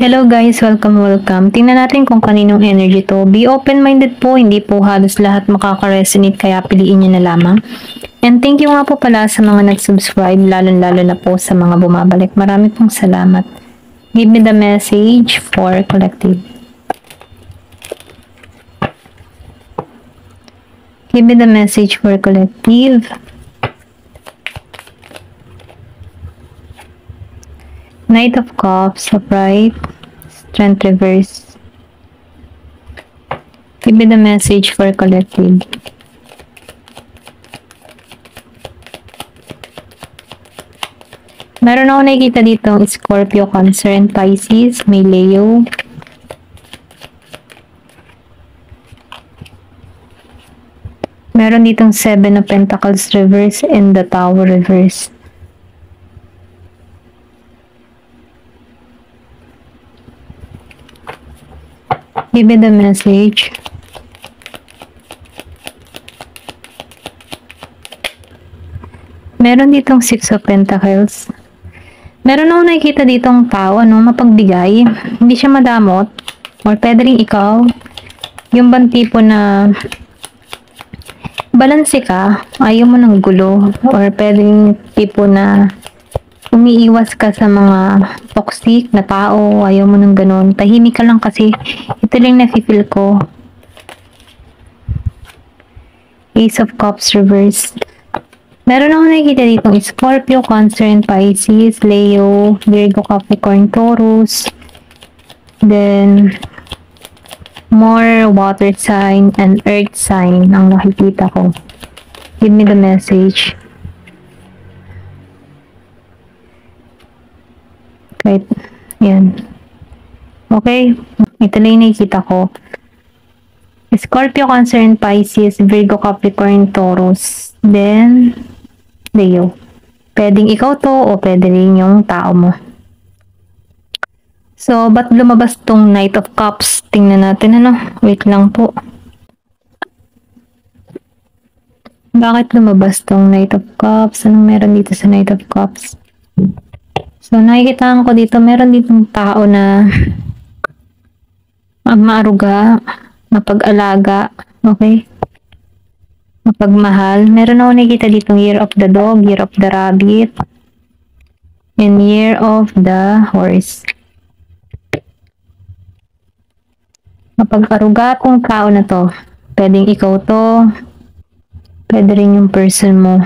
Hello guys, welcome. Tingnan natin kung kaninong energy to. Be open-minded po, hindi po halos lahat makaka-resonate kaya piliin nyo na lamang. And thank you nga po pala sa mga nag-subscribe, lalo na po sa mga bumabalik. Marami pong salamat. Give me the message for collective. Give me the message for collective. Knight of Cups, upright, Strength reverse. Give me the message for collective. Meron ako nakikita dito Scorpio, Cancer, and Pisces. May Leo. Meron ditong 7 of Pentacles reverse and the Tower reverse. Give me the message. Meron ditong 6 of Pentacles. Meron ako nakikita ditong tao, mapagbigay. Hindi siya madamot. Or pwede rin ikaw. Yung bang tipo na balanse ka, ayaw mo ng gulo. Or pwede rin tipo na umiiwas ka sa mga toxic na tao, ayaw mo ng ganun. Tahimik ka lang kasi ito lang nafe-feel ko. Ace of Cups reverse. Meron ako nakikita ditong Scorpio, Cancer, and Pisces, Leo, Virgo, Capricorn, Taurus. Then, more water sign and earth sign ang nakikita ko. Give me the message. Right. Yan. Okay. Ito lang yung nakikita ko. Scorpio, Cancer, and Pisces, Virgo, Capricorn, Taurus. Then, Leo. Pwedeng ikaw to o pwede rin yung tao mo. So, ba't lumabas tong Knight of Cups? Tingnan natin Wait lang po. Bakit lumabas tong Knight of Cups? Anong meron dito sa Knight of Cups? So, nakikita ko dito, meron ditong tao na maaruga, mapag-alaga, okay? Mapagmahal. Meron ako nakikita ditong Year of the Dog, Year of the Rabbit, and Year of the Horse. Mapag-aruga tong tao na to. Pwedeng ikaw to, pwede rin yung person mo.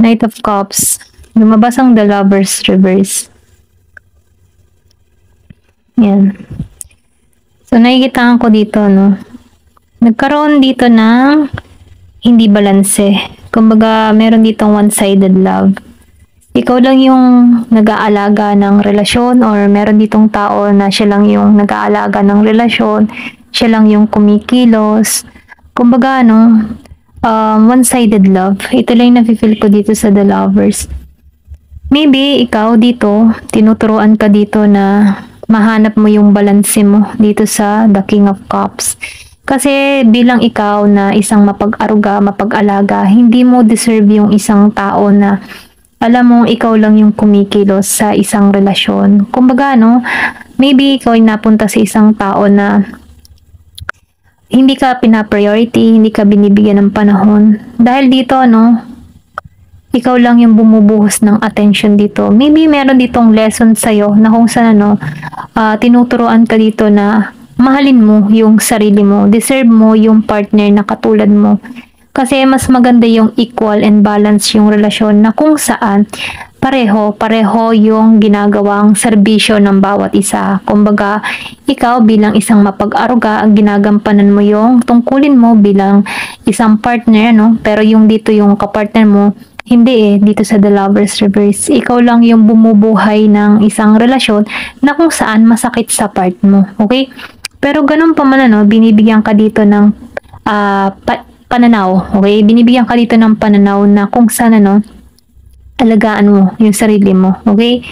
Knight of Cups. Lumabas ang The Lovers reverse. Yan. So, nakikita ko dito, nagkaroon dito ng hindi balanse. Kumbaga, meron ditong one-sided love. Ikaw lang yung nag-aalaga ng relasyon or meron ditong tao na siya lang yung nag-aalaga ng relasyon, siya lang yung kumikilos. Kumbaga, one-sided love. Ito lang yung nafe-feel ko dito sa The Lovers. Maybe, ikaw dito, tinuturuan ka dito na mahanap mo yung balanse mo dito sa The King of Cups. Kasi bilang ikaw na isang mapag-aruga, mapag-alaga, hindi mo deserve yung isang tao na alam mo, ikaw lang yung kumikilos sa isang relasyon. Kumbaga, maybe ikaw ay napunta sa isang tao na hindi ka pina-priority, hindi ka binibigyan ng panahon. Dahil dito, ikaw lang yung bumubuhos ng attention dito. Maybe meron ditong lesson sa'yo na kung saan, tinuturuan ka dito na mahalin mo yung sarili mo. Deserve mo yung partner na katulad mo. Kasi mas maganda yung equal and balance yung relasyon na kung saan pareho yung ginagawang serbisyo ng bawat isa. Kumbaga, ikaw bilang isang mapag-aruga, ang ginagampanan mo yung tungkulin mo bilang isang partner, pero yung dito yung kapartner mo, hindi dito sa The Lovers reverse. Ikaw lang yung bumubuhay ng isang relasyon na kung saan masakit sa part mo. Okay? Pero ganun pa man, binibigyan ka dito ng pananaw. Okay? Binibigyan ka dito ng pananaw na kung saan, alagaan mo yung sarili mo. Okay?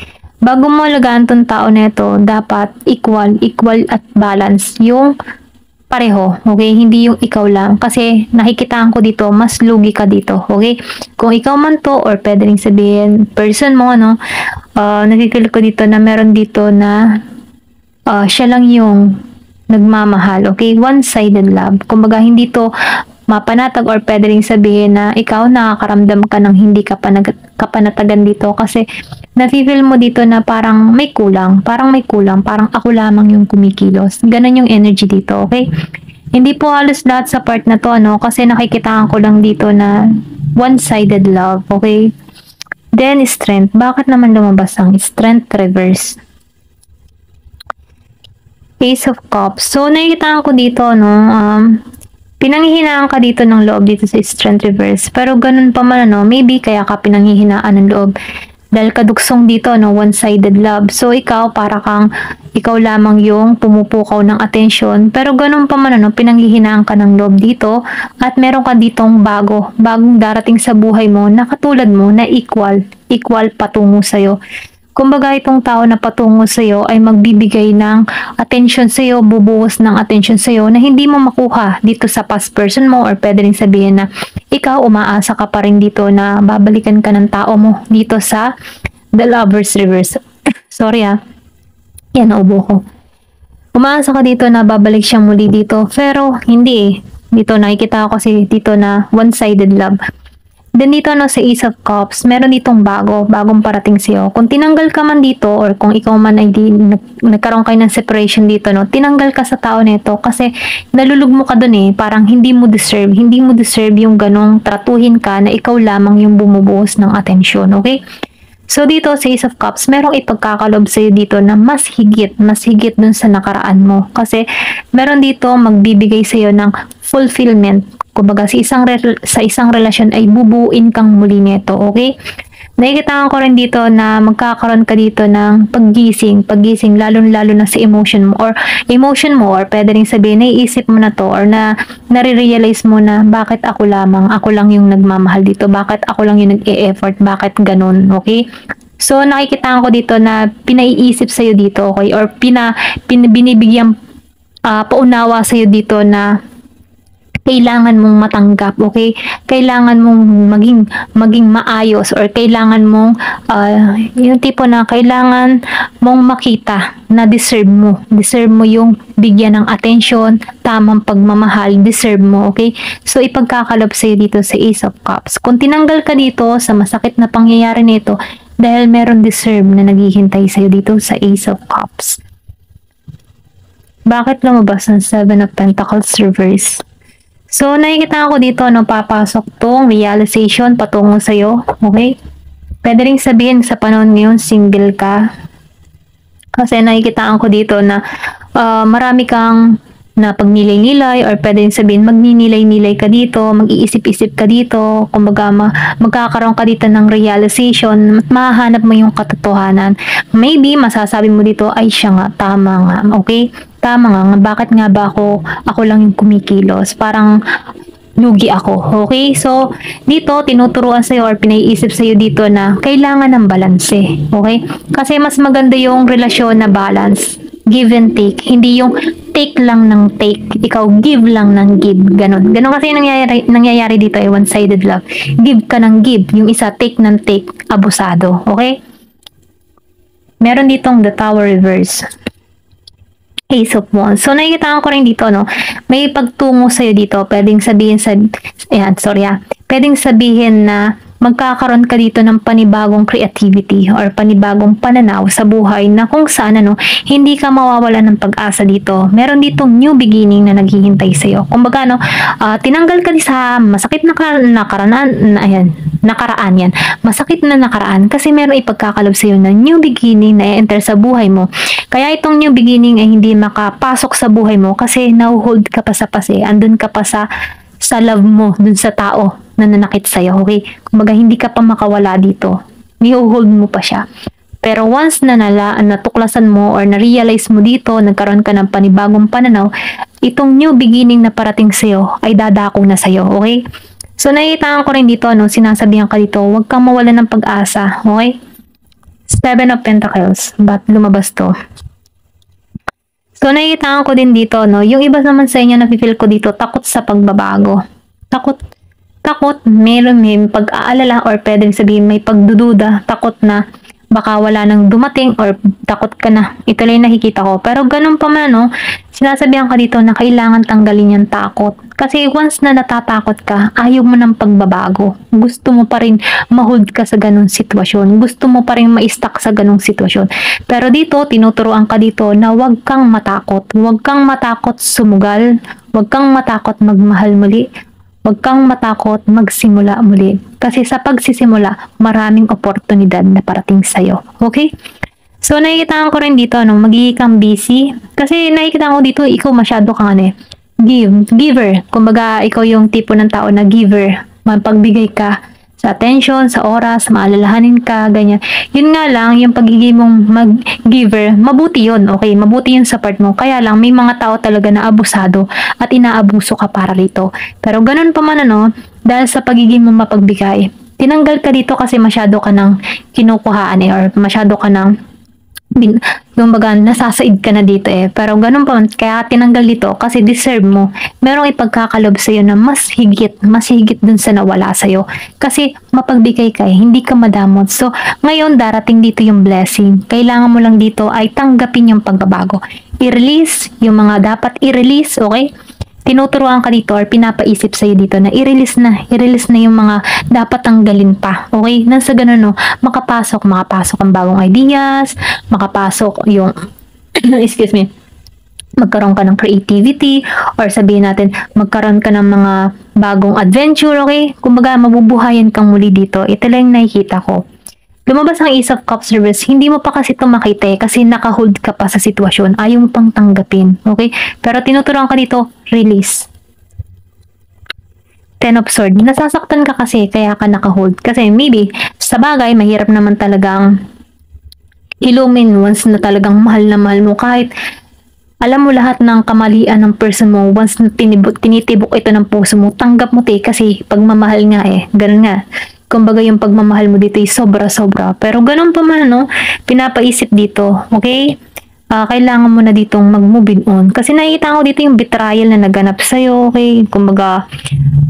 Bago mo alagaan tong tao na ito, dapat equal at balance yung pareho, okay? Hindi yung ikaw lang. Kasi nakikitaan ko dito, mas lugi ka dito, okay? Kung ikaw man to, or pwede rin sabihin, person mo, no? Nakikil ko dito na meron dito na siya lang yung nagmamahal, okay? One-sided love. Kumbaga, hindi to mapanatag, or pwede rin sabihin na ikaw nakakaramdam ka ng hindi ka kapanatagan dito kasi nafe-feel mo dito na parang may kulang, parang ako lamang yung kumikilos. Ganon yung energy dito, okay? Hindi po halos lahat sa part na to, ano, kasi nakikitaan ko lang dito na one-sided love, okay? Then, strength. Bakit naman lumabas ang strength reverse? Ace of Cups. So, nakikitaan ko dito, no, pinanghihinaan ka dito ng loob dito sa strength reverse. Pero ganun pa man, ano, maybe kaya ka pinanghihinaan ng loob. Dahil kaduksong dito, no, one-sided love. So, ikaw, ikaw lamang yung pumupukaw ng attention. Pero ganun pa man, ano, pinanghihinaan ka ng loob dito. At meron ka ditong bagong darating sa buhay mo na katulad mo, na equal patungo sa'yo. Kumbaga, itong tao na patungo sa'yo ay magbibigay ng attention sa'yo, bubuhos ng attention sa'yo na hindi mo makuha dito sa past person mo, or pwede rin sabihin na ikaw umaasa ka pa rin dito na babalikan ka ng tao mo dito sa The Lover's Reverse. Sorry yan, naubo ko. Umaasa ka dito na babalik siya muli dito, pero hindi eh. Dito nakikita ko kasi dito na one-sided love. Then dito, no, sa Ace of Cups, meron ditong bagong parating sa'yo. Kung tinanggal ka man dito, or kung ikaw man ay nagkaroon kayo ng separation dito, no, tinanggal ka sa tao nito kasi nalulug mo ka dun eh. Parang hindi mo deserve yung ganong tratuhin ka na ikaw lamang yung bumubuhos ng atensyon, okay? So dito sa Ace of Cups, merong ipagkakalob sa'yo dito na mas higit dun sa nakaraan mo. Kasi meron dito magbibigay sa'yo ng fulfillment. Kumbaga, sa isang relasyon ay bubuuin kang muli nito, okay? Nakikita ko rin dito na magkakaroon ka dito ng paggising, lalo na sa emotion mo, or pwede rin sabihin, naiisip mo na to, or nare-realize mo na bakit ako lang yung nagmamahal dito, bakit ako lang yung nag-e-effort, bakit ganun, okay? So, nakikita ko dito na pinaiisip sa'yo dito, okay? Or binibigyan paunawa sa'yo dito na kailangan mong matanggap, okay? Kailangan mong maging maayos, or kailangan mong yung tipo na kailangan mong makita na deserve mo yung bigyan ng attention, tamang pagmamahal, deserve mo, okay? So, ipagkakalob sa'yo dito sa Ace of Cups. Kung tinanggal ka dito sa masakit na pangyayari nito, dahil meron deserve na naghihintay sa'yo dito sa Ace of Cups. Bakit lumabas ang Seven of Pentacles reverse? So, nakikita ko dito, no, papasok tong realization patungo sa'yo, okay? Pwede rin sabihin sa panahon ngayon, single ka. Kasi nakikita ko dito na marami kang na pagnilay-nilay, or pwede rin sabihin magninilay-nilay ka dito, mag-iisip-isip ka dito, kumbaga magkakaroon ka dito ng realization, mahahanap mo yung katotohanan. Maybe masasabi mo dito, ay siya nga, tama nga, okay? Tama nga, bakit nga ba ako lang yung kumikilos? Parang lugi ako, okay? So, dito, tinuturuan sa'yo or pinaiisip sa'yo dito na kailangan ng balanse, okay? Kasi mas maganda yung relasyon na balance, give and take, hindi yung take lang ng take, ikaw give lang ng give, ganun. Ganun kasi nangyayari dito ay one-sided love. Give ka ng give, yung isa take ng take, abusado, okay? Meron ditong the Tower reverse. Ace of Wands. So, nakikita ko rin dito, no? May pagtungo sa'yo dito. Pwedeng sabihin pwedeng sabihin na magkakaroon ka dito ng panibagong creativity or panibagong pananaw sa buhay na kung saan, hindi ka mawawalan ng pag-asa dito. Meron ditong new beginning na naghihintay sa'yo. Kumbaga, tinanggal ka sa masakit na nakaraan yan. Masakit na nakaraan kasi meron ipagkakalob sa'yo na new beginning na i-enter sa buhay mo. Kaya itong new beginning ay hindi makapasok sa buhay mo kasi nahuhold ka pa sa pase. Andun ka pa sa love mo, dun sa tao na nanakit sa'yo, okay? Kumbaga, hindi ka pa makawala dito. Nihuhold mo pa siya. Pero once na natuklasan mo or na-realize mo dito, nagkaroon ka ng panibagong pananaw, itong new beginning na parating sa'yo ay dadako na sa'yo, okay? So, nakikita ko rin dito, sinasabihan ka dito, huwag kang mawalan ng pag-asa, okay? Seven of Pentacles. Ba't lumabas to? So, nakikita ko din dito, no, yung iba naman sa inyo, nafe-feel ko dito, takot sa pagbabago. Takot, meron may pag-aalala or pwedeng sabihin may pagdududa, takot na baka wala nang dumating or takot ka na. Ito lang yung nakikita ko. Pero ganun pa man, no, sinasabihan ka dito na kailangan tanggalin yung takot. Kasi once na natatakot ka, ayaw mo ng pagbabago. Gusto mo pa rin ma-hold ka sa ganung sitwasyon. Gusto mo pa rin ma-stuck sa ganung sitwasyon. Pero dito, tinuturuan ka dito na huwag kang matakot. Huwag kang matakot sumugal. Huwag kang matakot magmahal muli. Huwag kang matakot magsimula muli. Kasi sa pagsisimula, maraming oportunidad na parating sa'yo. Okay? So, nakikita ko rin dito, no, magiging kang busy. Kasi nakikita ko dito, ikaw masyado kang giver. Kumbaga, ikaw yung tipo ng tao na giver. Mapagbigay ka sa attention, sa oras, maalalahanin ka, ganyan. Yun nga lang, yung pagiging mong mag-giver, mabuti yun, okay? Mabuti yun sa part mo. Kaya lang, may mga tao talaga na abusado at inaabuso ka para rito. Pero ganun pa man, ano, dahil sa pagiging mo mapagbigay, tinanggal ka dito kasi masyado ka ng kinukuhaan or masyado ka ng kumbaga nasasaid ka na dito pero ganun pa man, kaya tinanggal dito kasi deserve mo, merong ipagkakalob sa'yo na mas higit dun sa nawala sa'yo kasi mapagbigay ka hindi ka madamot. So ngayon darating dito yung blessing, kailangan mo lang dito ay tanggapin yung pagbabago, i-release yung mga dapat i-release, okay? Tinuturuan ka dito or pinapaisip sa'yo dito na i-release na yung mga dapat tanggalin pa. Okay? Nang sa ganun, no, makapasok ang bagong ideas, makapasok yung, excuse me, magkaroon ka ng creativity or sabihin natin, magkaroon ka ng mga bagong adventure, okay? Kumbaga, mabubuhayan kang muli dito. Ito lang yung nakikita ko. Lumabas ang Ace of Cups reverse, hindi mo pa kasi ito makita kasi naka-hold ka pa sa sitwasyon. Ayaw mo pang tanggapin. Okay? Pero tinuturuan ka dito, release. Ten of Swords, nasasaktan ka kasi kaya ka naka-hold. Kasi maybe, sa bagay, mahirap naman talagang ilumin once na talagang mahal na mahal mo. Kahit alam mo lahat ng kamalian ng person mo, once na tinitibok ito ng puso mo, tanggap mo kasi pagmamahal nga ganun nga. Kumbaga yung pagmamahal mo dito ay sobra-sobra. Pero ganun pa man, no? Pinapaisip dito, okay? Kailangan mo na ditong mag-moving on. Kasi nakikita ko dito yung betrayal na naganap sa'yo, okay? Kumbaga,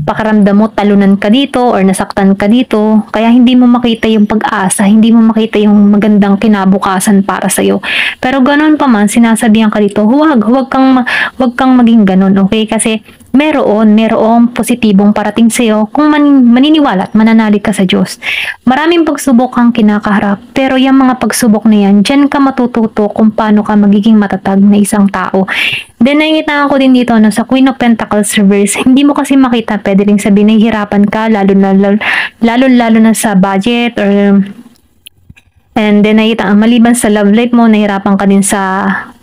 pakiramdam mo, talunan ka dito or nasaktan ka dito. Kaya hindi mo makita yung pag-asa, hindi mo makita yung magandang kinabukasan para sa'yo. Pero ganun pa man, sinasabihan ka dito, huwag kang maging ganun, okay? Kasi merong positibong parating sa'yo kung maniniwala at mananalig ka sa Diyos. Maraming pagsubok kang kinakaharap, pero yung mga pagsubok na yan, dyan ka matututo kung paano ka magiging matatag na isang tao. Then, nakikita ko din dito na sa Queen of Pentacles reverse, hindi mo kasi makita, pwede rin sabihin nahihirapan ka, lalo na sa budget or and then nakikita, maliban sa love life mo, nahihirapan ka din sa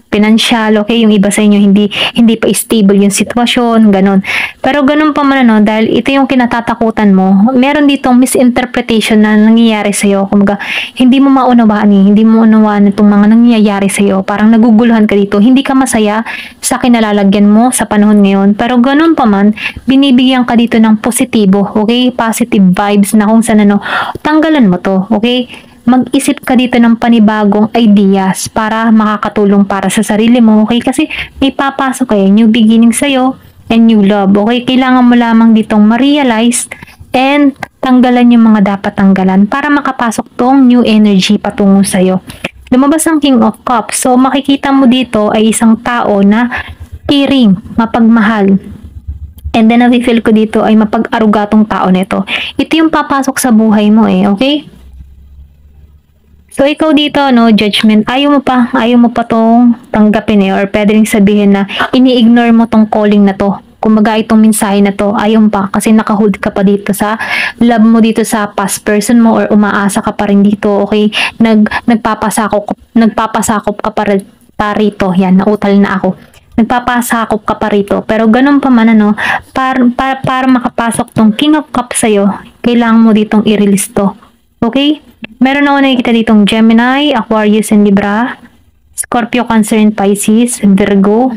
financial, okay? Yung iba sa inyo, hindi pa stable yung sitwasyon, ganun. Pero ganun pa man, dahil ito yung kinatatakutan mo, meron ditong misinterpretation na nangyayari sa'yo. Kumbaga, hindi mo maunawaan itong mga nangyayari sa'yo. Parang naguguluhan ka dito. Hindi ka masaya sa kinalalagyan mo sa panahon ngayon. Pero ganun pa man, binibigyan ka dito ng positibo, okay? Positive vibes na kung saan tanggalan mo to, okay? Mag-isip ka dito ng panibagong ideas para makakatulong para sa sarili mo, okay? Kasi may papasok new beginning sa'yo and new love, okay? Kailangan mo lamang ditong ma-realize and tanggalan yung mga dapat tanggalan para makapasok tong new energy patungo sa'yo. Lumabas ang King of Cups. So, makikita mo dito ay isang tao na caring, mapagmahal. And then, nafe-feel ko dito ay mapag-arugatong tao nito. Ito yung papasok sa buhay mo okay? So, ikaw dito, judgment, ayaw mo pa tong tanggapin or pwede rin sabihin na ini-ignore mo tong calling na to. Kumbaga, itong mensahe na to, ayaw pa kasi naka-hold ka pa dito sa love mo dito sa past person mo or umaasa ka pa rin dito, okay? Nagpapasakop ka pa rito. Yan, nautal na ako. Nagpapasakop ka pa rito. Pero ganun pa man, para makapasok tong King of Cups sa'yo, kailangan mo ditong i-release to. Okay? Meron ako nakikita ditong Gemini, Aquarius, and Libra, Scorpio, Cancer, and Pisces, Virgo,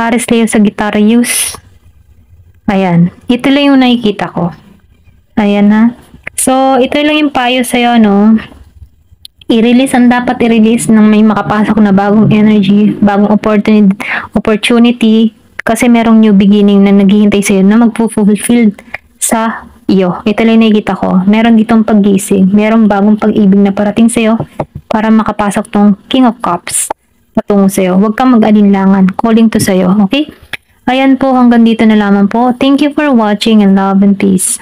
Aries, Leo, Sagittarius. Ayan. Ito lang yung nakikita ko. Ayan ha. So, ito lang yung payo sa'yo, i-release ang dapat i-release nang may makapasok na bagong energy, bagong opportunity kasi merong new beginning na naghihintay sa'yo na magpo-fulfill sa iyo. Ito lang nakikita ko. Meron ditong paggising. Merong bagong pag-ibig na parating sa'yo para makapasok tong King of Cups patungo sa'yo. Huwag kang mag-alinlangan. Calling to sa'yo. Okay? Ayan po, hanggang dito na lamang po. Thank you for watching and love and peace.